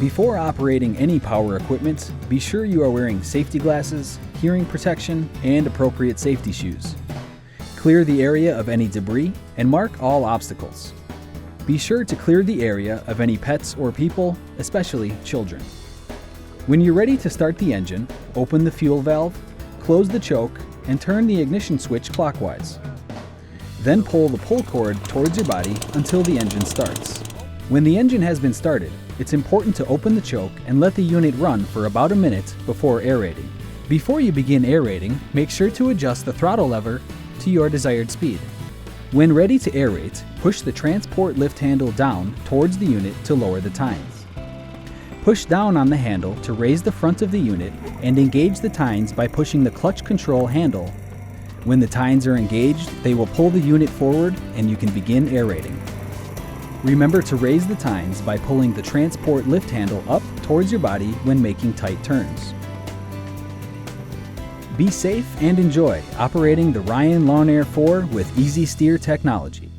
Before operating any power equipment, be sure you are wearing safety glasses, hearing protection, and appropriate safety shoes. Clear the area of any debris and mark all obstacles. Be sure to clear the area of any pets or people, especially children. When you're ready to start the engine, open the fuel valve, close the choke, and turn the ignition switch clockwise. Then pull the pull cord towards your body until the engine starts. When the engine has been started, it's important to open the choke and let the unit run for about a minute before aerating. Before you begin aerating, make sure to adjust the throttle lever to your desired speed. When ready to aerate, push the transport lift handle down towards the unit to lower the tines. Push down on the handle to raise the front of the unit and engage the tines by pushing the clutch control handle. When the tines are engaged, they will pull the unit forward and you can begin aerating. Remember to raise the tines by pulling the transport lift handle up towards your body when making tight turns. Be safe and enjoy operating the Ryan Lawnaire IV with Easy Steer technology.